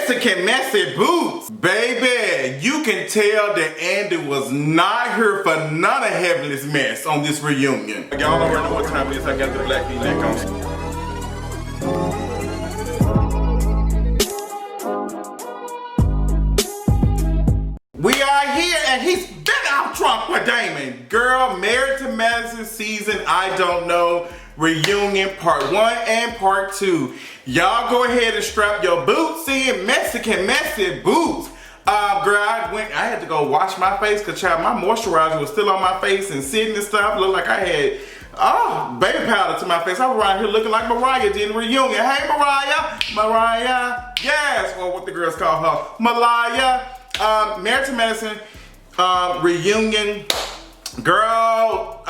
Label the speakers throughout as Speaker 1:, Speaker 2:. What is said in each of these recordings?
Speaker 1: Mexican messy boots. Baby, you can tell that Andy was not here for none of Heavenly's mess on this reunion. Y'all already know what time it is. I got the black V-neck on. We are here and he's been out drunk with Damon. Girl, Married to Madison season, I don't know, reunion part 1 and part 2. Y'all go ahead and strap your boots in, Mexican messy boots. Girl, I had to go wash my face because child, my moisturizer was still on my face and sitting and stuff. Looked like I had baby powder to my face. I was around here looking like Mariah did in reunion. Hey Mariah, Mariah, yes, or what the girls call her, Malaya. Married to Madison reunion. Girl,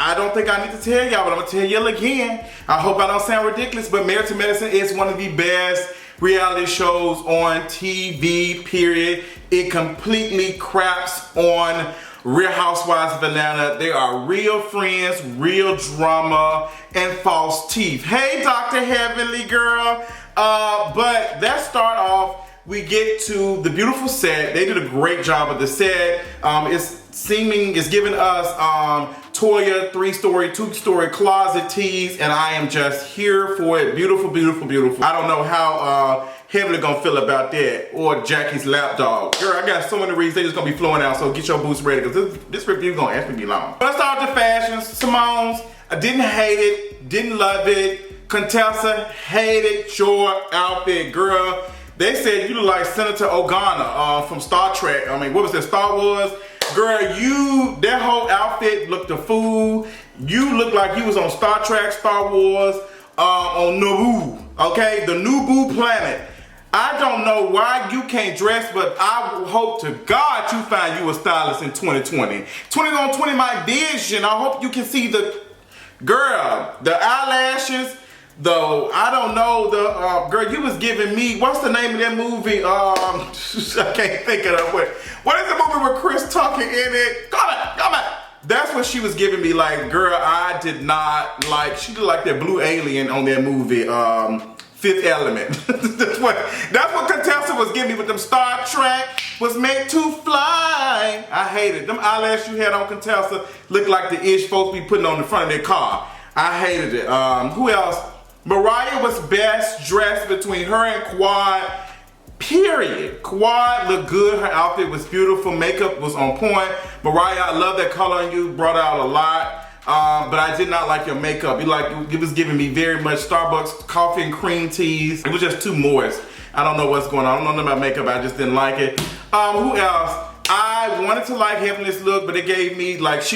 Speaker 1: I don't think I need to tell y'all, but I'm gonna tell y'all again. I hope I don't sound ridiculous, but Married to Madison is one of the best reality shows on TV, period. It completely craps on Real Housewives of Atlanta. They are real friends, real drama, and false teeth. Hey, Dr. Heavenly girl. But let's start off. We get to the beautiful set. They did a great job of the set. It's giving us Toya 3-story, 2-story closet tees, and I am just here for it. Beautiful, beautiful, beautiful. I don't know how Heavenly gonna feel about that, or Jackie's lapdog. Girl, I got so many reasons they just gonna be flowing out, so get your boots ready, because this review gonna actually be long. Let's start with the fashions. Simone's, I didn't hate it, didn't love it. Contessa, hated your outfit, girl. They said you look like Senator Organa from Star Trek. I mean, what was that, Star Wars? Girl, that whole outfit looked a fool. You look like you was on Star Trek, Star Wars, on Naboo, okay? The Naboo planet. I don't know why you can't dress, but I hope to God you find you a stylist in 2020. 2020 my vision. I hope you can see the eyelashes. Though I don't know girl, you was giving me, what's the name of that movie? I can't think of it. What is the movie with Chris Tucker in it? Come on. That's what she was giving me. Like, girl, I did not like. She looked like that blue alien on that movie, Fifth Element. that's what Contessa was giving me with them Star Trek was meant to fly. I hated them eyelashes you had on Contessa. Looked like the ish folks be putting on the front of their car. I hated it. Who else? Mariah was best dressed between her and Quad, period. Quad looked good, her outfit was beautiful, makeup was on point. Mariah, I love that color on you, brought out a lot. But I did not like your makeup. It was giving me very much Starbucks coffee and cream teas. It was just too moist. I don't know what's going on. I don't know nothing about makeup, I just didn't like it. Who else? I wanted to like Heavenly's look, but it gave me like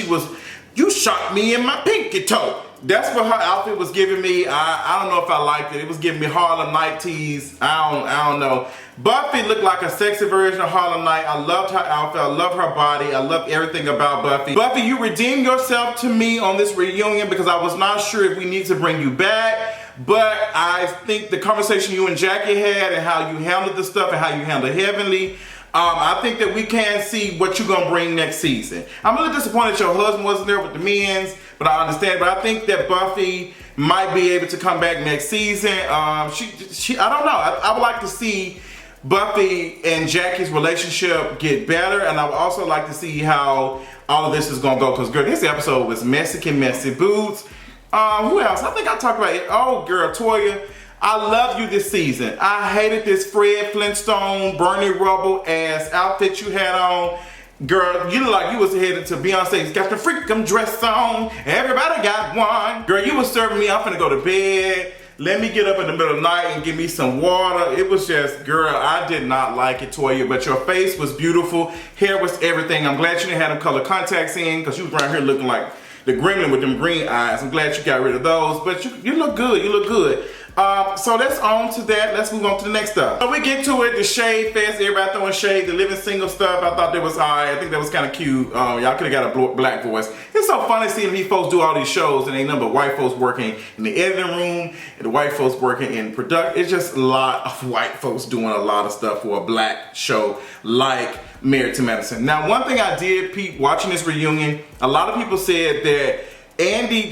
Speaker 1: you shot me in my pinky toe. That's what her outfit was giving me. I don't know if I liked it. It was giving me Harlem Night tees. I don't know. Buffy looked like a sexy version of Harlem Night. I loved her outfit. I love her body. I love everything about Buffy. Buffy, you redeemed yourself to me on this reunion because I was not sure if we need to bring you back. But I think the conversation you and Jackie had and how you handled the stuff and how you handled Heavenly, I think that we can see what you're gonna bring next season. I'm a little disappointed your husband wasn't there with the men's, but I understand. But I think that Buffy might be able to come back next season. I don't know. I would like to see Buffy and Jackie's relationship get better, and I would also like to see how all of this is gonna go. Because girl, this episode was Mexican messy boots. Who else? I think I talked about it. Oh, girl, Toya. I love you this season. I hated this Fred Flintstone, Bernie Rubble ass outfit you had on. Girl, you look like you was headed to Beyonce's Got the Freakum dress on. Everybody got one. Girl, you was serving me, I'm finna go to bed. Let me get up in the middle of the night and give me some water. It was just, girl, I did not like it, Toya, but your face was beautiful. Hair was everything. I'm glad you didn't have them color contacts in because you was around here looking like the gremlin with them green eyes. I'm glad you got rid of those, but you look good, you look good. So let's on to that. Let's move on to the next stuff. So we get to it, the shade fest, everybody throwing shade, the living single stuff. I thought that was alright. I think that was kind of cute. Y'all could have got a black voice. It's so funny seeing these folks do all these shows and ain't nothing but white folks working in the editing room and the white folks working in production. It's just a lot of white folks doing a lot of stuff for a black show like Married to Madison. Now, one thing I did peep watching this reunion, a lot of people said that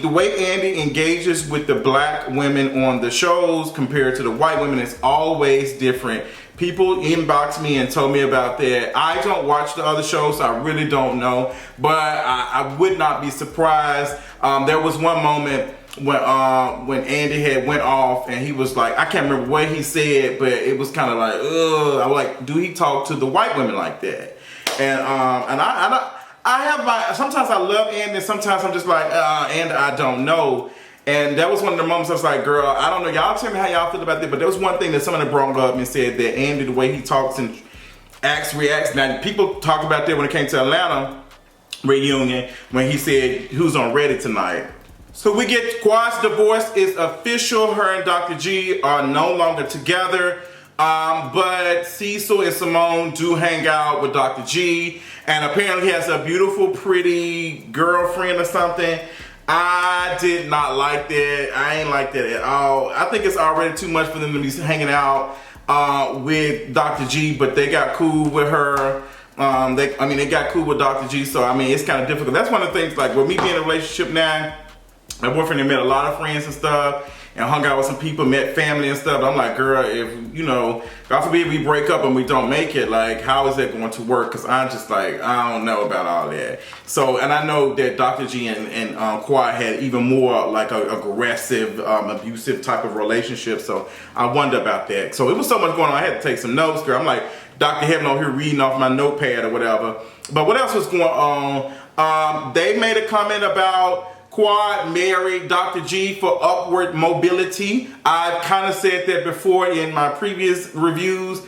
Speaker 1: the way Andy engages with the black women on the shows compared to the white women is always different. People inboxed me and told me about that. I don't watch the other shows, so I really don't know, but I would not be surprised. There was one moment when Andy had went off and he was like, I can't remember what he said, but it was kind of like, ugh. I'm like, do he talk to the white women like that? And I have my, sometimes I love Andy, sometimes I'm just like, and I don't know. And that was one of the moments I was like, girl, I don't know, y'all tell me how y'all feel about that, but there was one thing that somebody brought up and said that Andy, the way he talks and reacts. Now, people talk about that when it came to Atlanta reunion, when he said, who's on Reddit tonight? So we get Quad's divorce is official. Her and Dr. G are no longer together. But Cecil and Simone do hang out with Dr. G, and apparently he has a beautiful, pretty girlfriend or something. I did not like that. I ain't like that at all. I think it's already too much for them to be hanging out with Dr. G, but they got cool with her. They got cool with Dr. G, so I mean, it's kind of difficult. That's one of the things, like with me being in a relationship now, my boyfriend had met a lot of friends and stuff, and hung out with some people, met family and stuff. I'm like, girl, if, you know, God forbid we break up and we don't make it, like, how is that going to work? Because I'm just like, I don't know about all that. So, and I know that Dr. G and Quad had even more like a aggressive, abusive type of relationship. So I wonder about that. So it was so much going on. I had to take some notes, girl. I'm like, Dr. Heaven over here reading off my notepad or whatever. But what else was going on? They made a comment about Quad married Dr. G for upward mobility. I've kind of said that before in my previous reviews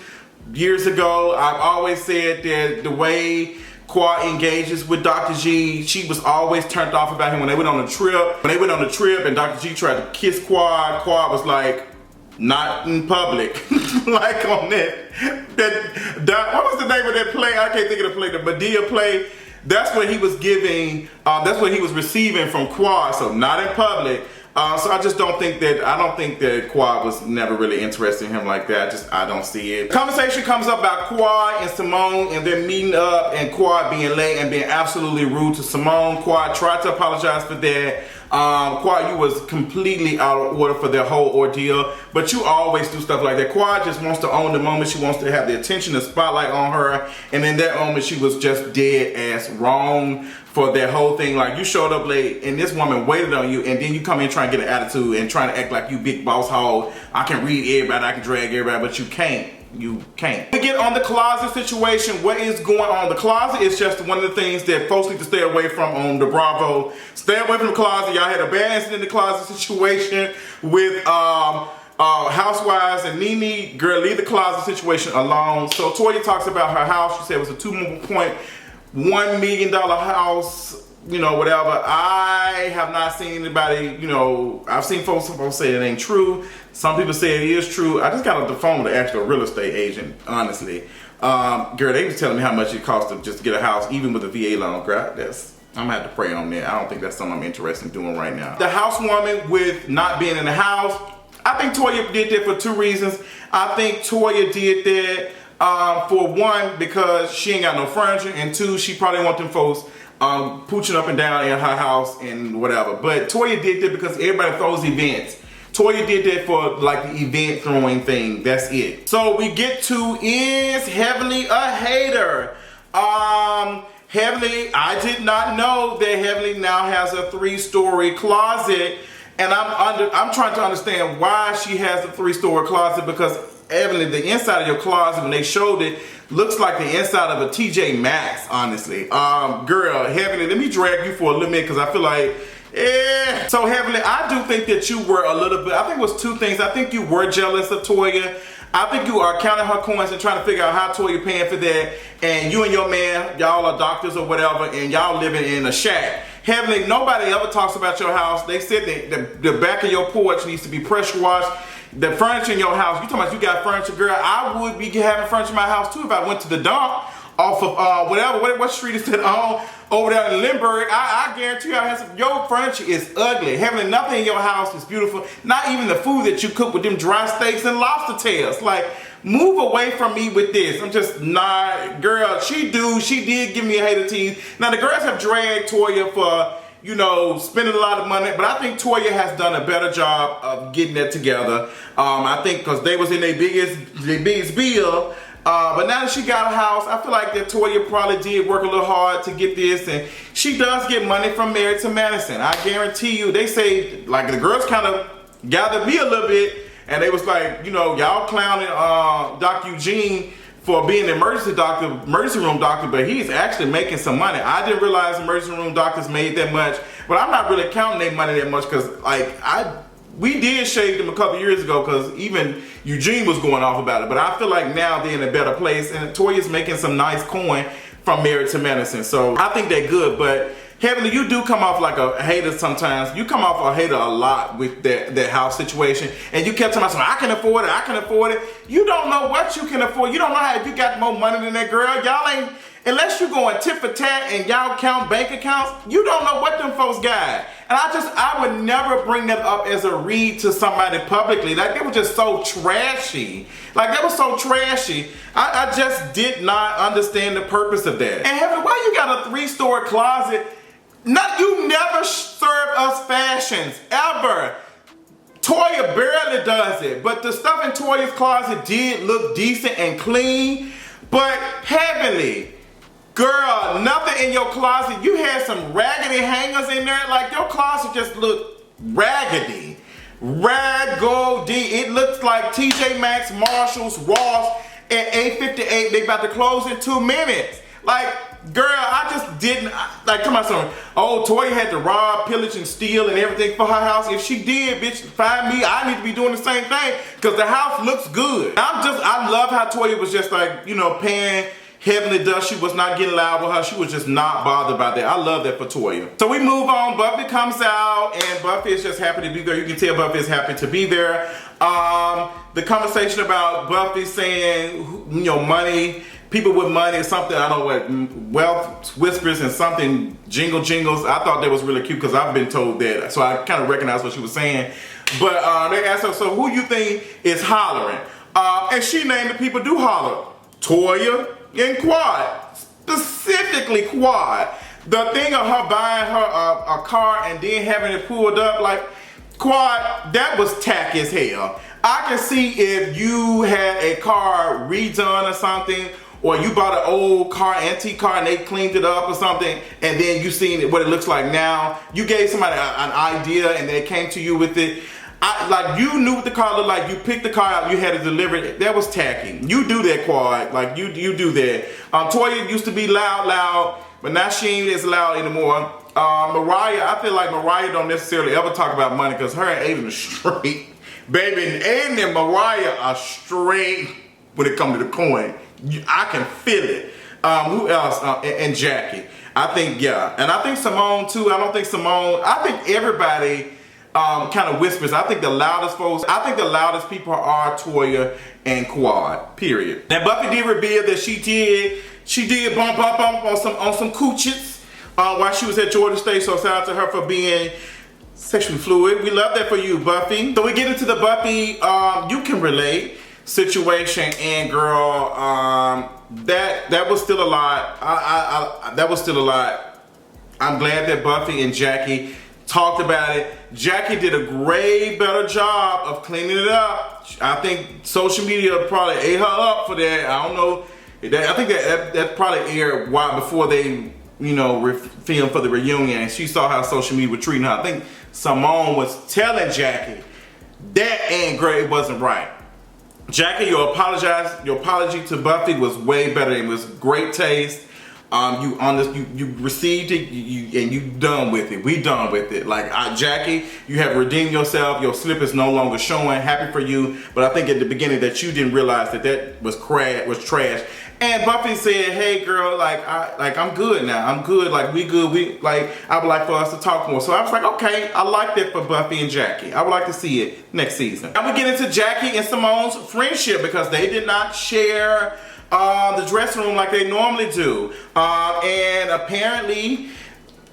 Speaker 1: years ago. I've always said that the way Quad engages with Dr. G, she was always turned off about him when they went on a trip. When they went on the trip and Dr. G tried to kiss Quad, Quad was like, not in public. Like on that, what was the name of that play? I can't think of the play, the Medea play. That's what he was giving, that's what he was receiving from Quad, so not in public. So I just don't think that Quad was never really interested in him like that. I don't see it. Conversation comes up about Quad and Simone and them meeting up and Quad being late and being absolutely rude to Simone. Quad tried to apologize for that. Quad, you was completely out of order for their whole ordeal, but you always do stuff like that. Quad just wants to own the moment. She wants to have the attention, the spotlight on her, and in that moment she was just dead ass wrong for that whole thing. Like, you showed up late and this woman waited on you, and then you come in trying to get an attitude and trying to act like you big boss hog. I can read everybody, I can drag everybody, but you can't. You can't. We get on the closet situation. What is going on? The closet is just one of the things that folks need to stay away from on the Bravo. Stay away from the closet. Y'all had a bad incident in the closet situation with Housewives and Nene. Girl, leave the closet situation alone. So Toya talks about her house. She said it was a $2.1 million house, you know, whatever. I have not seen anybody, you know, I've seen folks say it ain't true. Some people say it is true. I just got off the phone with an actual real estate agent, honestly. Girl, they was telling me how much it cost to just get a house, even with a VA loan. Girl, I'm gonna have to pray on that. I don't think that's something I'm interested in doing right now. The housewoman with not being in the house, I think Toya did that for two reasons. I think Toya did that for one, because she ain't got no furniture, and two, she probably want them folks pooching up and down in her house and whatever. But Toya did that because everybody throws events. Toya did that for like the event throwing thing. That's it. So we get to, is Heavenly a hater? Heavenly, I did not know that Heavenly now has a 3-story closet, and I'm trying to understand why she has a 3-story closet, because Heavenly, the inside of your closet, when they showed it, looks like the inside of a TJ Maxx, honestly. Girl, Heavenly, let me drag you for a little minute, because I feel like, So Heavenly, I do think that you were a little bit, I think it was two things. I think you were jealous of Toya. I think you are counting her coins and trying to figure out how Toya paying for that. And you and your man, y'all are doctors or whatever, and y'all living in a shack. Heavenly, nobody ever talks about your house. They said that the back of your porch needs to be pressure washed. The furniture in your house, you talking about you got furniture, girl. I would be having furniture in my house too if I went to the dump off of what street is that on over there in Lindbergh. I guarantee you, your furniture is ugly. Having nothing in your house is beautiful. Not even the food that you cook with them dry steaks and lobster tails. Like, move away from me with this. I'm just not, girl. She did give me a hater tease. Now the girls have dragged Toya for you know, spending a lot of money. But I think Toya has done a better job of getting that together. I think because they was in their biggest bill. But now that she got a house, I feel like that Toya probably did work a little hard to get this, and she does get money from Married to Madison. I guarantee you, they say, like, the girls kind of gathered me a little bit, and they was like, you know, y'all clowning Dr. Eugene for being an emergency room doctor, but he's actually making some money. I didn't realize emergency room doctors made that much, but I'm not really counting their money that much, because, like, we did shave them a couple years ago, because even Eugene was going off about it. But I feel like now they're in a better place, and Toya's making some nice coin from Married to Madison. So I think they're good. But Heavenly, you do come off like a hater sometimes. You come off a hater a lot with that house situation. And you kept telling me, I can afford it, I can afford it. You don't know what you can afford. You don't know how, if you got more money than that girl, y'all ain't, unless you going tit for tat and y'all count bank accounts, you don't know what them folks got. And I would never bring that up as a read to somebody publicly. Like, they were just so trashy. Like, that was so trashy. I just did not understand the purpose of that. And Heaven, why you got a 3-story closet? You never served us fashions, ever. Toya barely does it, but the stuff in Toya's closet did look decent and clean. But Heavenly, girl, nothing in your closet. You had some raggedy hangers in there. Like, your closet just looked raggedy. Raggedy. It looks like TJ Maxx, Marshalls, Ross at 8:58. They about to close in 2 minutes. Like, girl, I just didn't, like, come on, son. Oh, Toya had to rob, pillage, and steal and everything for her house. If she did, bitch, find me. I need to be doing the same thing, because the house looks good. I love how Toya was just like, you know, paying Heavenly dust. She was not getting loud with her. She was just not bothered by that. I love that for Toya. So we move on. Buffy comes out, and Buffy is just happy to be there. You can tell Buffy is happy to be there. The conversation about Buffy saying, you know, money, people with money or something, I don't know what, wealth whispers and something, jingles. I thought that was really cute, because I've been told that. So I kind of recognized what she was saying. But they asked her, so who you think is hollering? And she named the people do holler. Toya and Quad, specifically Quad. The thing of her buying her a car and then having it pulled up, like, Quad, that was tacky as hell. I can see if you had a car redone or something, or you bought an old car, antique car, and they cleaned it up or something, and then you seen what it looks like now. You gave somebody an idea and they came to you with it. Like, you knew what the car looked like. You picked the car out, you had it delivered. That was tacky. You do that, Quad. Like, you do that. Toya used to be loud, but now she ain't as loud anymore. Mariah, I feel like Mariah don't necessarily ever talk about money, because her and Aiden are straight. Baby, Aiden and Mariah are straight when it comes to the coin. I can feel it. Who else? And Jackie. I think, yeah. And I think Simone too. I think everybody kind of whispers. I think the loudest people are Toya and Quad, period. Now Buffy did reveal that she did bump on some coochies while she was at Georgia State, so shout out to her for being sexually fluid. We love that for you, Buffy. So we get into the Buffy, you can relate situation, and girl, that was still a lot. That was still a lot. I'm glad that Buffy and Jackie talked about it. Jackie did a better job of cleaning it up. I think social media probably ate her up for that. I don't know. I think that probably aired before they, you know, filmed for the reunion, and she saw how social media was treating her. I think Simone was telling Jackie that ain't great, it wasn't right. Jackie, your apology to Buffy was way better. It was great taste. You received it, and you done with it. We done with it. Like, Jackie, you have redeemed yourself. Your slip is no longer showing. Happy for you. But I think at the beginning that you didn't realize that was trash. And Buffy said, "Hey, girl, I'm good now. I'm good. Like, we good. I would like for us to talk more." So I was like, okay, I like that for Buffy and Jackie. I would like to see it next season. Now we get into Jackie and Simone's friendship, because they did not share the dressing room like they normally do. And apparently,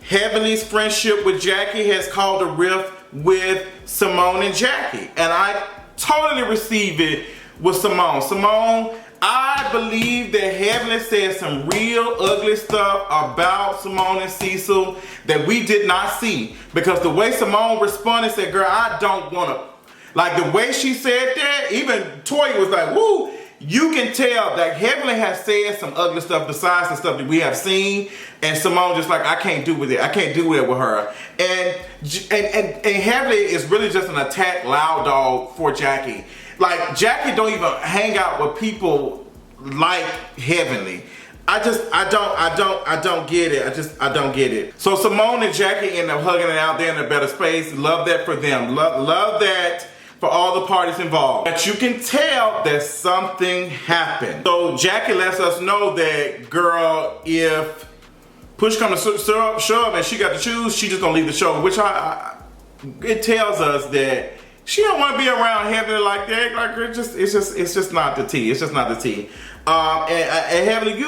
Speaker 1: Heavenly's friendship with Jackie has caused a rift with Simone and Jackie. And I totally receive it with Simone. Simone, I believe that Heavenly said some real ugly stuff about Simone and Cecil that we did not see. Because the way Simone responded, said, girl, I don't want to. Like the way she said that, even Toya was like, woo. You can tell that Heavenly has said some ugly stuff besides the stuff that we have seen. And Simone just like, I can't do with it. I can't do it with her. And Heavenly is really just an attack loud dog for Jackie. Like, Jackie don't even hang out with people like Heavenly. I don't get it. I don't get it. So Simone and Jackie end up hugging it out there in a better space. Love that for them. Love that for all the parties involved. But you can tell that something happened. So Jackie lets us know that, girl, if push comes to shove and she got to choose, she just gonna leave the show. Which it tells us that she don't want to be around Heavenly like that. Like it's just not the tea. It's just not the tea. And Heavenly,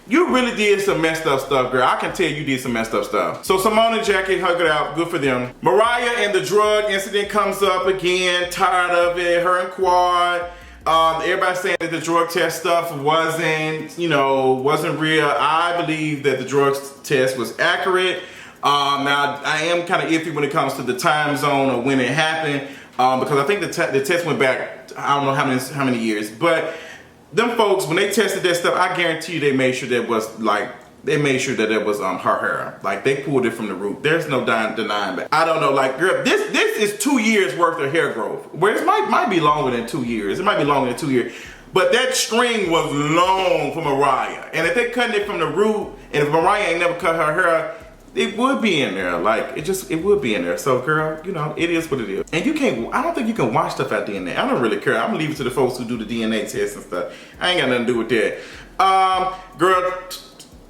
Speaker 1: you really did some messed up stuff, girl. I can tell you did some messed up stuff. So Simone and Jackie hug it out. Good for them. Mariah and the drug incident comes up again. Tired of it. Her and Quad. Everybody saying that the drug test stuff wasn't real. I believe that the drug test was accurate. Now I am kind of iffy when it comes to the time zone or when it happened, because I think the test went back, I don't know how many years, but them folks, when they tested that stuff, I guarantee you they made sure that it was her hair. Like, they pulled it from the root. There's no denying that. I don't know, like, girl, this is 2 years worth of hair growth. Where it might be longer than 2 years. It might be longer than 2 years. But that string was long for Mariah. And if they cut it from the root, and if Mariah ain't never cut her hair, it would be in there. Like, it would be in there. So, girl, it is what it is. And I don't think you can wash stuff out DNA. I don't really care. I'm gonna leave it to the folks who do the DNA tests and stuff. I ain't got nothing to do with that. Girl,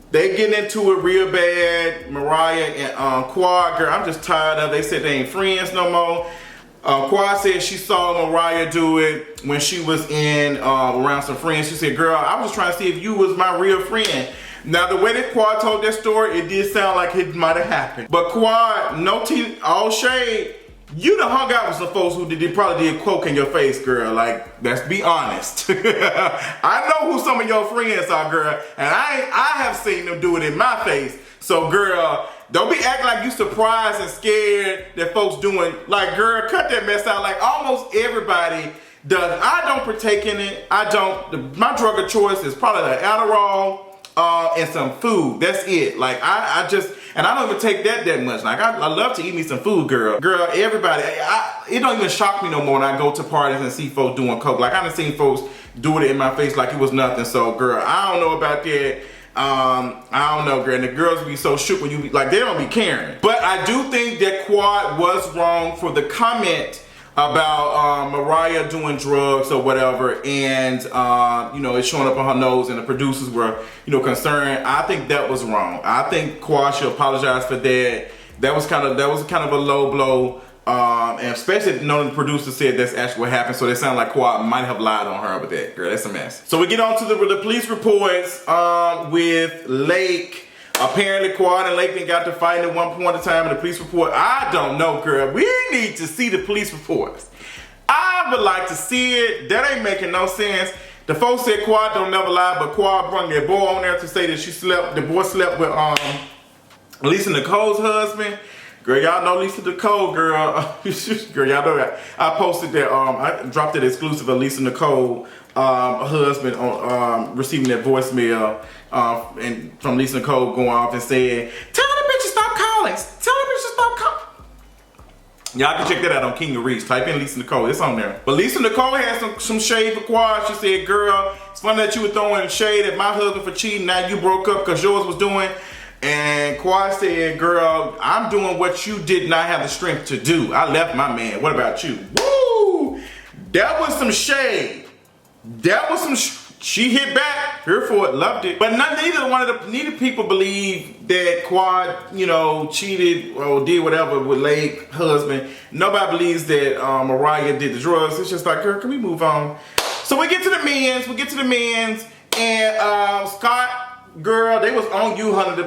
Speaker 1: they getting into it real bad. Mariah and Quad, girl, I'm just tired of it. They said they ain't friends no more. Quad said she saw Mariah do it when she was in around some friends. She said, girl, I was just trying to see if you was my real friend. Now, the way that Quad told that story, it did sound like it might have happened. But Quad, no tea, all shade, you done hung out with some folks who probably did coke in your face, girl. Like, let's be honest. I know who some of your friends are, girl, and I have seen them do it in my face. So, girl, don't be acting like you surprised and scared that folks doing, like, girl, cut that mess out. Like, almost everybody does. I don't partake in it. My drug of choice is probably the Adderall, and some food. That's it. Like, I don't even take that much. Like, I love to eat me some food, girl. Girl, everybody, it don't even shock me no more when I go to parties and see folks doing coke. Like, I done seen folks do it in my face like it was nothing. So, girl, I don't know about that. I don't know, girl. And the girls be so shook when you be, like, they don't be caring. But I do think that Quad was wrong for the comment about Mariah doing drugs or whatever, and it's showing up on her nose, and the producers were concerned. I think that was wrong. I think Quad should apologize for that. That was kind of a low blow, and especially knowing the producer said that's actually what happened. So they sound like Quad might have lied on her with that. Girl, that's a mess. So we get on to the police reports with Lake. Apparently, Quad and Lake got to fighting at one point in time in the police report. I don't know, girl. We need to see the police reports. I would like to see it. That ain't making no sense. The folks said Quad don't never lie, but Quad brought their boy on there to say that the boy slept with Lisa Nicole's husband. Girl, y'all know Lisa Nicole, girl. Girl, y'all know that. I posted that, I dropped that exclusive of Lisa Nicole, husband on receiving that voicemail and from Lisa Nicole going off and saying, tell the bitch to stop calling. Tell the bitch to stop calling. Y'all can check that out on King of Reach. Type in Lisa Nicole. It's on there. But Lisa Nicole had some shade for Quad. She said, girl, it's funny that you were throwing shade at my husband for cheating. Now you broke up because yours was doing. And Quad said, girl, I'm doing what you did not have the strength to do. I left my man. What about you? Woo! That was some shade. She hit back. Here for it. Loved it. But neither people believe that Quad, cheated or did whatever with Lake husband. Nobody believes that Mariah did the drugs. It's just like, girl, can we move on? So we get to the men's. And Scott, girl, they was on you, honey.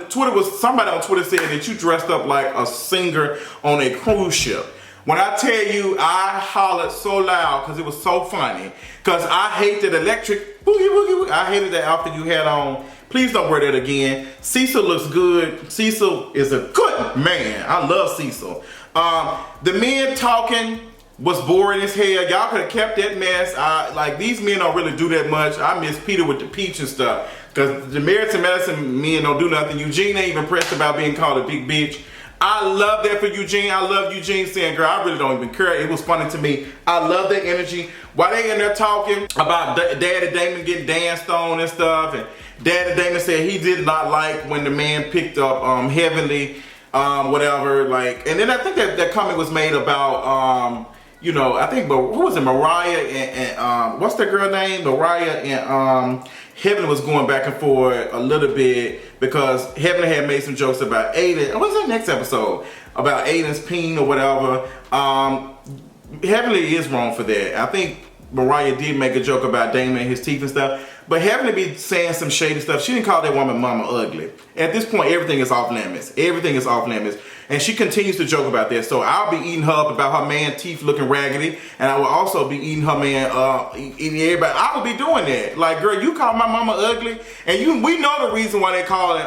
Speaker 1: Somebody on Twitter said that you dressed up like a singer on a cruise ship. When I tell you, I hollered so loud because it was so funny. Because I hate that electric boogie woogie. I hated that outfit you had on. Please don't wear that again. Cecil looks good. Cecil is a good man. I love Cecil. The men talking was boring as hell. Y'all could have kept that mess. Like, these men don't really do that much. I miss Peter with the peach and stuff. Because the Married to Medicine men don't do nothing. Eugene ain't even pressed about being called a big bitch. I love that for Eugene. I love Eugene saying, girl, I really don't even care. It was funny to me. I love that energy. While they in there talking about Daddy Damon getting danced on and stuff, and Daddy Damon said he did not like when the man picked up Heavenly, whatever, like, and then I think that comment was made about, you know, I think, but who was it, Mariah and what's that girl name? Mariah and Heavenly was going back and forth a little bit because Heavenly had made some jokes about Aiden. What's that next episode? About Aiden's peen or whatever. Heavenly is wrong for that. I think Mariah did make a joke about Damon and his teeth and stuff, but Heavenly be saying some shady stuff. She didn't call that woman mama ugly. At this point, everything is off limits. Everything is off limits. And she continues to joke about that. So I'll be eating her up about her man teeth looking raggedy. And I will also be eating her man, eating everybody. I will be doing that. Like, girl, you call my mama ugly. And we know the reason why they call it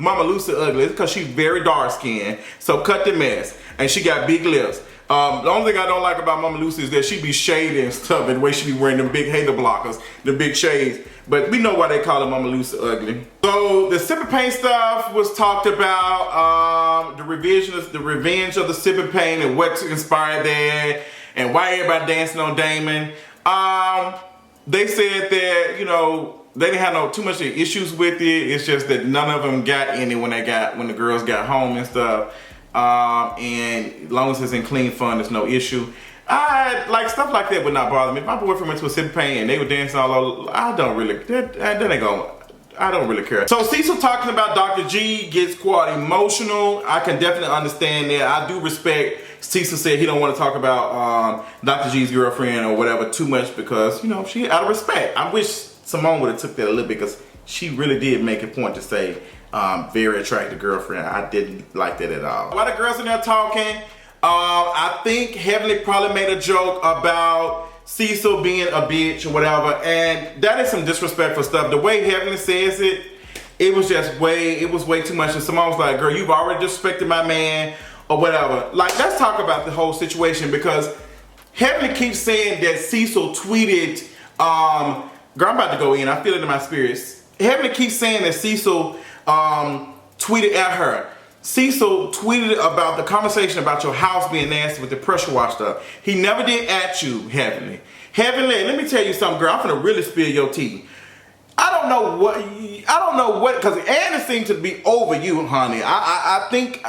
Speaker 1: Mama Lucy ugly. It's because she's very dark skinned. So cut the mess. And she got big lips. The only thing I don't like about Mama Lucy is that she be shady and stuff, and the way she be wearing them big hater blockers, the big shades. But we know why they call her Mama Lucy ugly. So the sipping paint stuff was talked about, the revenge of the sipping paint and what inspired that, and why everybody dancing on Damon. They said that, you know, they didn't have too much issues with it. It's just that none of them got any when the girls got home and stuff. And as long as it's in clean fun, there's no issue. Like stuff like that would not bother me. If my boyfriend went to a sipping paint and they were dancing all over, I don't really care. So Cecil talking about Dr. G gets quite emotional. I can definitely understand that. I do respect Cecil said he don't want to talk about Dr. G's girlfriend or whatever too much because, you know, she out of respect. I wish Simone would have took that a little bit because she really did make a point to say very attractive girlfriend. I didn't like that at all. While the girls in there talking, I think Heavenly probably made a joke about Cecil being a bitch or whatever, and that is some disrespectful stuff. The way Heavenly says it, it was way too much. And Simone was like, girl, you've already disrespected my man or whatever. Like, let's talk about the whole situation because Heavenly keeps saying that Cecil tweeted, girl, I'm about to go in. I feel it in my spirits. Heavenly keeps saying that Cecil tweeted at her. Cecil tweeted about the conversation about your house being nasty with the pressure wash stuff. He never did at you, Heavenly. Heavenly, let me tell you something, girl. I'm gonna really spill your tea. I don't know what, because Andy seemed to be over you, honey. I think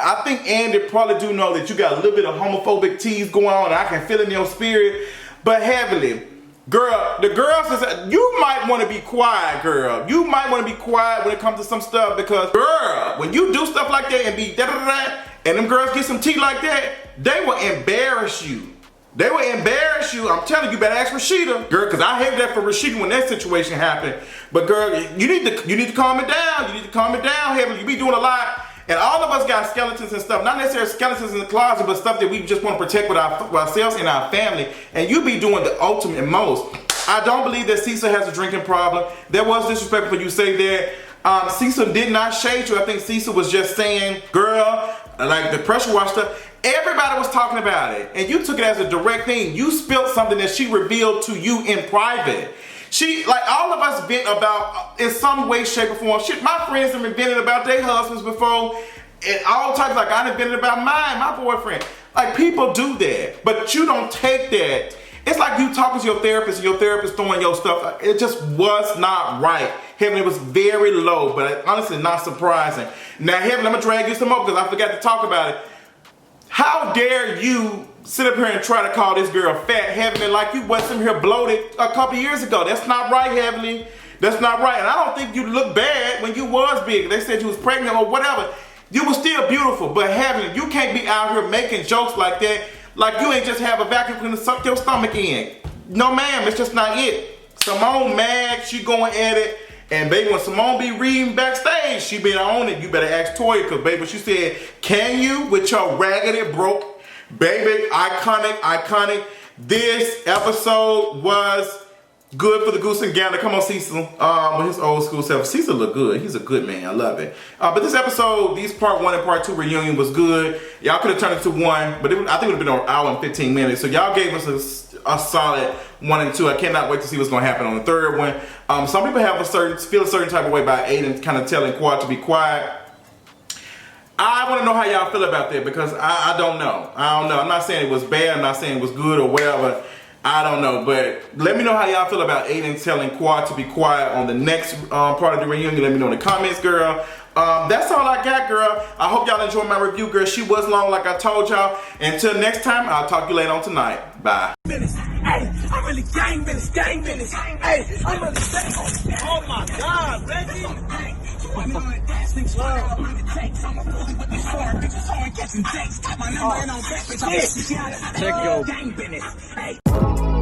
Speaker 1: Andy probably do know that you got a little bit of homophobic tease going on, and I can feel it in your spirit. But Heavenly, girl, the girls is, you might want to be quiet, girl. You might want to be quiet when it comes to some stuff because, girl, when you do stuff like that and be da-da-da-da, and them girls get some tea like that, they will embarrass you. They will embarrass you. I'm telling you, better ask Rashida, girl, because I hated that for Rashida when that situation happened. But girl, you need to calm it down. You need to calm it down, Heavenly. You be doing a lot. And all of us got skeletons and stuff, not necessarily skeletons in the closet, but stuff that we just want to protect with ourselves and our family. And you be doing the ultimate most. I don't believe that Cecil has a drinking problem. There was disrespect for you say that. Cecil did not shade you. I think Cecil was just saying, girl, like the pressure wash stuff. Everybody was talking about it. And you took it as a direct thing. You spilled something that she revealed to you in private. She, like all of us vent about, in some way, shape, or form. Shit, my friends have been venting about their husbands before, and all types, like I done vented about mine, my boyfriend. Like, people do that, but you don't take that. It's like you talking to your therapist, and your therapist throwing your stuff. It just was not right. Heaven, it was very low, but honestly, not surprising. Now, Heaven, I'm gonna drag you some more because I forgot to talk about it. How dare you sit up here and try to call this girl fat, Heavenly, like you wasn't here bloated a couple years ago. That's not right, Heavenly. That's not right. And I don't think you look bad when you was big. They said you was pregnant or whatever. You were still beautiful. But Heavenly, you can't be out here making jokes like that. Like you ain't just have a vacuum cleaner suck your stomach in. No, ma'am, it's just not it. Simone mad, she going at it. And baby, when Simone be reading backstage, she been on it. You better ask Toya, because baby, she said, can you with your raggedy, broke Baby, iconic. This episode was good for the Goose and Gander. Come on, Cecil. With his old school self. Cecil look good. He's a good man. I love it. But this episode, these part 1 and part 2 reunion was good. Y'all could have turned it to 1, but I think it would have been an hour and 15 minutes. So y'all gave us a solid 1 and 2. I cannot wait to see what's going to happen on the third one. Some people have feel a certain type of way about Aiden kind of telling Quad to be quiet. I want to know how y'all feel about that because I don't know. I'm not saying it was bad. I'm not saying it was good or whatever. I don't know. But let me know how y'all feel about Aiden telling Quad to be quiet on the next part of the reunion. Let me know in the comments, girl. That's all I got, girl. I hope y'all enjoyed my review, girl. She was long like I told y'all. Until next time, I'll talk to you later on tonight. Bye.
Speaker 2: Hey, I'm really gang business. Hey, I'm really oh my God, Reggie. Check your gang business.